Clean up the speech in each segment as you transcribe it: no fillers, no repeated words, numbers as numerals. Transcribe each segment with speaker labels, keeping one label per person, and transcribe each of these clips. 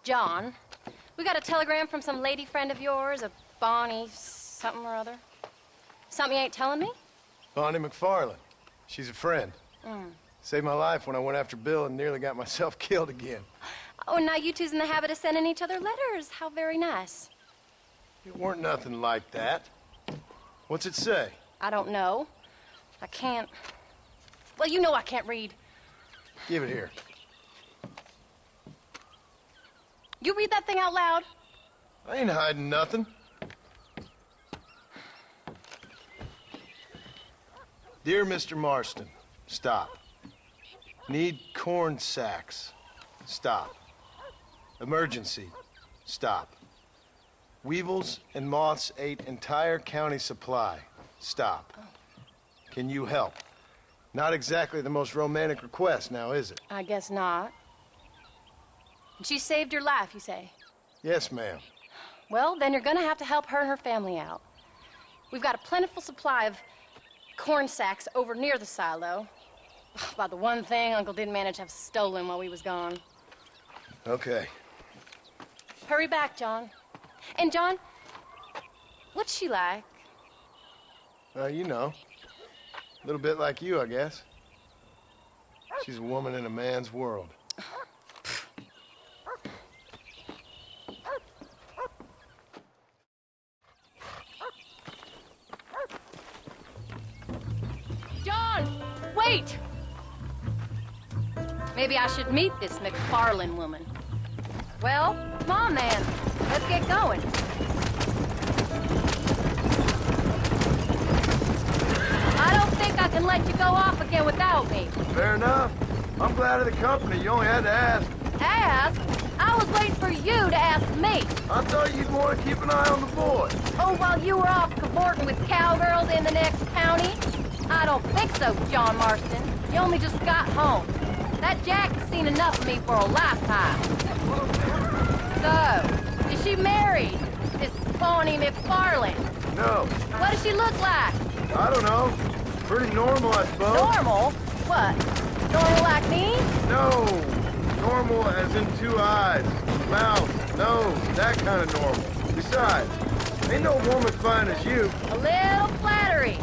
Speaker 1: John, we got a telegram from some lady friend of yours, a Bonnie something or other. Something you ain't telling me?
Speaker 2: Bonnie McFarland. She's a friend.
Speaker 1: Mm.
Speaker 2: Saved my life when I went after Bill and nearly got myself killed again.
Speaker 1: Oh, and now you two's in the habit of sending each other letters. How very nice.
Speaker 2: It weren't nothing like that. What's it say?
Speaker 1: I don't know. I can't... Well, you know I can't read.
Speaker 2: Give it here.
Speaker 1: You read that thing out loud?
Speaker 2: I ain't hiding nothing. Dear Mr. Marston, stop. Need corn sacks. Stop. Emergency. Stop. Weevils and moths ate entire county supply. Stop. Can you help? Not exactly the most romantic request now, is it?
Speaker 1: I guess not. She saved your life, you say?
Speaker 2: Yes, ma'am.
Speaker 1: Well, then you're gonna have to help her and her family out. We've got a plentiful supply of corn sacks over near the silo. About the one thing Uncle didn't manage to have stolen while we was gone.
Speaker 2: Okay.
Speaker 1: Hurry back, John. And John, what's she like?
Speaker 2: You know. A little bit like you, I guess. She's a woman in a man's world.
Speaker 1: John, wait! Maybe I should meet this McFarland woman. Well, come on then. Let's get going. I don't think I can let you go off again without me.
Speaker 2: Fair enough. I'm glad of the company. You only had to ask.
Speaker 1: Ask? I was waiting for you to ask me.
Speaker 2: I thought you'd want to keep an eye on the boy.
Speaker 1: Oh, while you were off cavorting with cowgirls in the next county? I don't think so, John Marston. You only just got home. That Jack has seen enough of me for a lifetime. So, is she married? This Bonnie McFarland?
Speaker 2: No.
Speaker 1: What does she look like?
Speaker 2: I don't know. Pretty normal, I suppose.
Speaker 1: Normal? What? Normal like me?
Speaker 2: No. Normal as in 2 eyes, mouth, nose, that kind of normal. Besides, ain't no woman fine as you.
Speaker 1: A little flattery.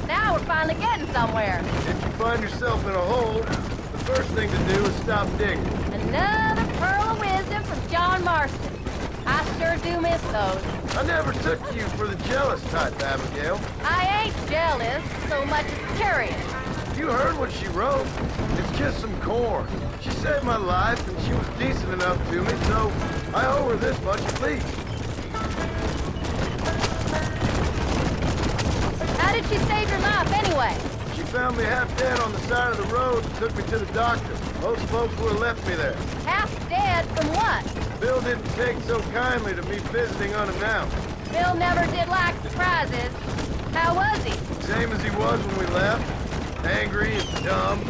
Speaker 1: Now we're finally getting somewhere.
Speaker 2: If you find yourself in a hole, the first thing to do is stop digging.
Speaker 1: Another pearl of wisdom from John Marston. I sure do miss those.
Speaker 2: I never took you for the jealous type, Abigail.
Speaker 1: I ain't jealous so much as curious.
Speaker 2: You heard what she wrote. It's just some corn. She saved my life, and she was decent enough to me, so I owe her this much at least.
Speaker 1: How did she save your life anyway?
Speaker 2: She found me half dead on the side of the road and took me to the doctor. Most folks would have left me there.
Speaker 1: Half dead from what?
Speaker 2: Bill didn't take so kindly to me visiting unannounced.
Speaker 1: Bill never did like surprises. How was he?
Speaker 2: Same as he was when we left. Angry and dumb,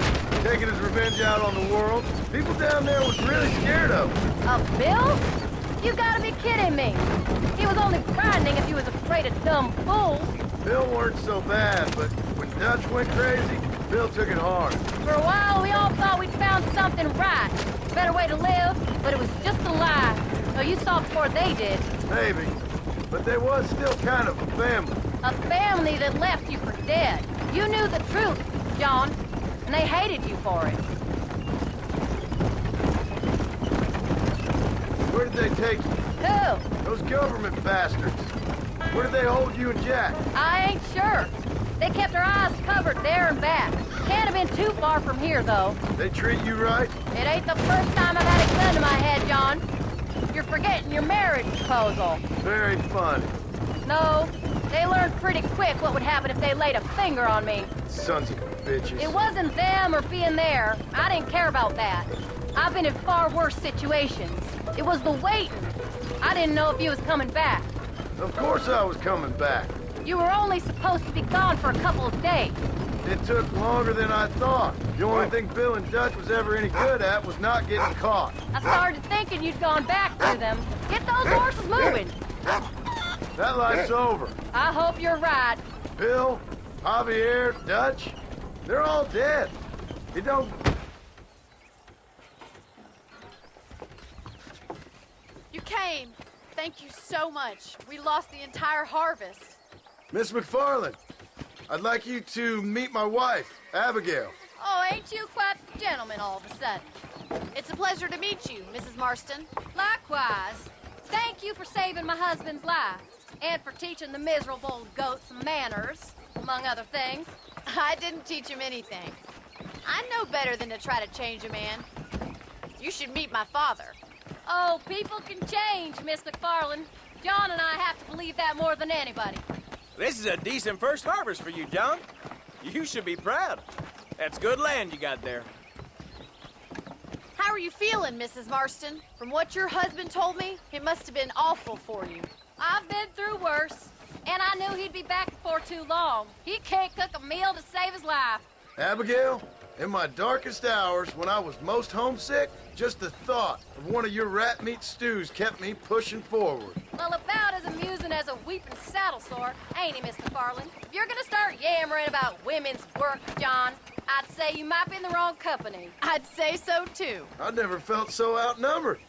Speaker 2: taking his revenge out on the world. People down there was really scared of him.
Speaker 1: Of Bill? You gotta be kidding me. He was only frightening if he was afraid of dumb fools.
Speaker 2: Bill weren't so bad, but when Dutch went crazy, Bill took it hard.
Speaker 1: For a while, we all thought we'd found something right. Better way to live, but it was just a lie. So you saw before they did.
Speaker 2: Maybe. But they was still kind of a family.
Speaker 1: A family that left you for dead. You knew the truth, John, and they hated you for it.
Speaker 2: Where did they take you?
Speaker 1: Who?
Speaker 2: Those government bastards. Where did they hold you and Jack?
Speaker 1: I ain't sure. They kept our eyes covered there and back. Can't have been too far from here, though.
Speaker 2: They treat you right?
Speaker 1: It ain't the first time I've had a gun to my head, John. You're forgetting your marriage proposal.
Speaker 2: Very funny.
Speaker 1: No, they learned pretty quick what would happen if they laid a finger on me.
Speaker 2: Sons of bitches.
Speaker 1: It wasn't them or being there. I didn't care about that. I've been in far worse situations. It was the waiting. I didn't know if you was coming back.
Speaker 2: Of course I was coming back.
Speaker 1: You were only supposed to be gone for a couple of days.
Speaker 2: It took longer than I thought. The only thing Bill and Dutch was ever any good at was not getting caught.
Speaker 1: I started thinking you'd gone back to them. Get those horses moving.
Speaker 2: That life's over.
Speaker 1: I hope you're right.
Speaker 2: Bill, Javier, Dutch, they're all dead. It don't...
Speaker 3: came. Thank you so much. We lost the entire harvest.
Speaker 2: Miss McFarland, I'd like you to meet my wife, Abigail.
Speaker 3: Oh, ain't you quite the gentleman all of a sudden? It's a pleasure to meet you, Mrs. Marston.
Speaker 1: Likewise. Thank you for saving my husband's life, and for teaching the miserable goat some manners, among other things.
Speaker 3: I didn't teach him anything. I know better than to try to change a man. You should meet my father.
Speaker 1: Oh, people can change, Miss McFarland. John and I have to believe that more than anybody.
Speaker 4: This is a decent first harvest for you, John. You should be proud. That's good land you got there.
Speaker 3: How are you feeling, Mrs. Marston? From what your husband told me, it must have been awful for you.
Speaker 1: I've been through worse, and I knew he'd be back before too long. He can't cook a meal to save his life.
Speaker 2: Abigail, in my darkest hours, when I was most homesick, just the thought of one of your rat meat stews kept me pushing forward.
Speaker 1: Well, about as amusing as a weeping saddle sore, ain't he, Miss McFarland? If you're gonna start yammering about women's work, John, I'd say you might be in the wrong company.
Speaker 3: I'd say so, too.
Speaker 2: I never felt so outnumbered.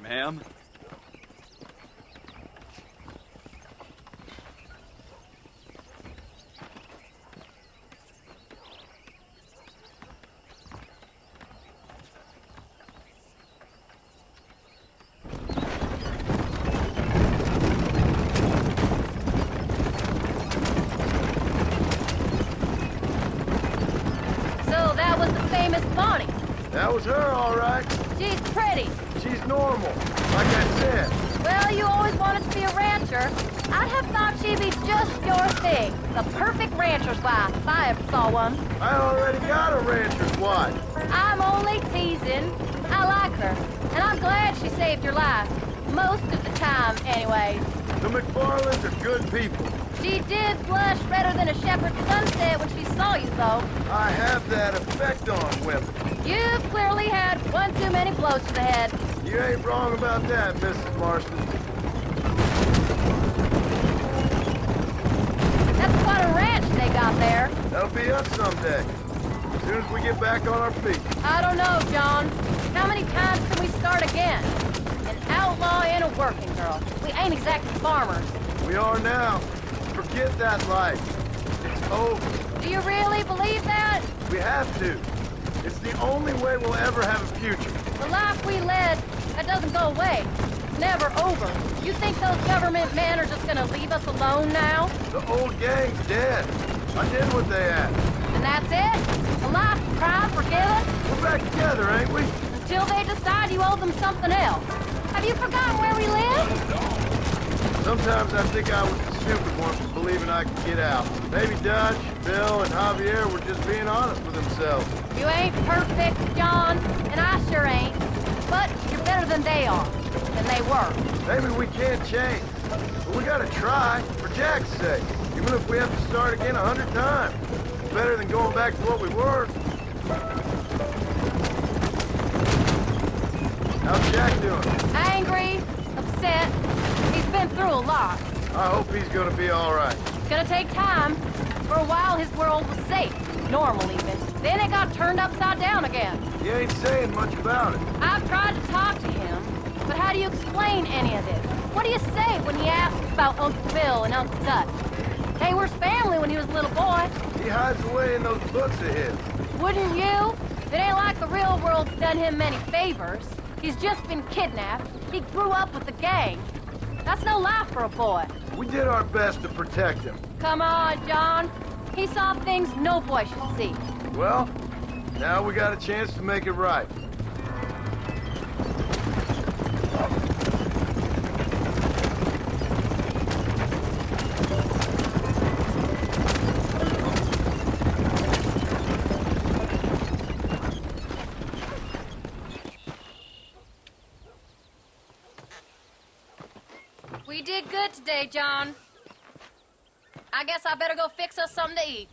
Speaker 4: Ma'am?
Speaker 1: So that was the famous Bonnie.
Speaker 2: That was her, all right.
Speaker 1: She's pretty.
Speaker 2: She's normal, like I said.
Speaker 1: Well, you always wanted to be a rancher. I'd have thought she'd be just your thing. The perfect rancher's wife, if I ever saw one.
Speaker 2: I already got a rancher's wife.
Speaker 1: I'm only teasing. I like her, and I'm glad she saved your life. Most of the time, anyway.
Speaker 2: The McFarlands are good people.
Speaker 1: She did blush redder than a shepherd's sunset when she saw you, though.
Speaker 2: I have that effect on women.
Speaker 1: You've clearly had one too many blows to the head.
Speaker 2: You ain't wrong about that, Mrs. Marston.
Speaker 1: That's quite a ranch they got there.
Speaker 2: That'll be us someday. As soon as we get back on our feet.
Speaker 1: I don't know, John. How many times can we start again? An outlaw and a working girl. We ain't exactly farmers.
Speaker 2: We are now. Forget that life. It's over.
Speaker 1: Do you really believe that?
Speaker 2: We have to. It's the only way we'll ever have a future.
Speaker 1: The life we led, that doesn't go away. It's never over. You think those government men are just gonna leave us alone now?
Speaker 2: The old gang's dead. I did what they asked.
Speaker 1: And that's it? A life of crime forgiven?
Speaker 2: We're back together, ain't we?
Speaker 1: Until they decide you owe them something else. Have you forgotten where we live?
Speaker 2: Sometimes I think I was the stupid one for believing I could get out. Maybe Dutch, Bill, and Javier were just being honest with themselves.
Speaker 1: You ain't perfect, John, and I sure ain't. But you're better than they are. Than they were.
Speaker 2: Maybe we can't change. But we gotta try, for Jack's sake. Even if we have to start again 100 times. It's better than going back to what we were. How's Jack doing?
Speaker 1: Angry, upset. He's been through a lot.
Speaker 2: I hope he's gonna be all right.
Speaker 1: It's gonna take time. For a while, his world was safe. Normal, even. Then it got turned upside down again.
Speaker 2: He ain't saying much about it.
Speaker 1: I've tried to talk to him, but how do you explain any of this? What do you say when he asks about Uncle Bill and Uncle Dutch? They were his family when he was a little boy.
Speaker 2: He hides away in those books of his.
Speaker 1: Wouldn't you? It ain't like the real world's done him many favors. He's just been kidnapped. He grew up with the gang. That's no life for a boy.
Speaker 2: We did our best to protect him.
Speaker 1: Come on, John. He saw things no boy should see.
Speaker 2: Well, now we got a chance to make it right.
Speaker 1: We did good today, John. I guess I better go fix us something to eat.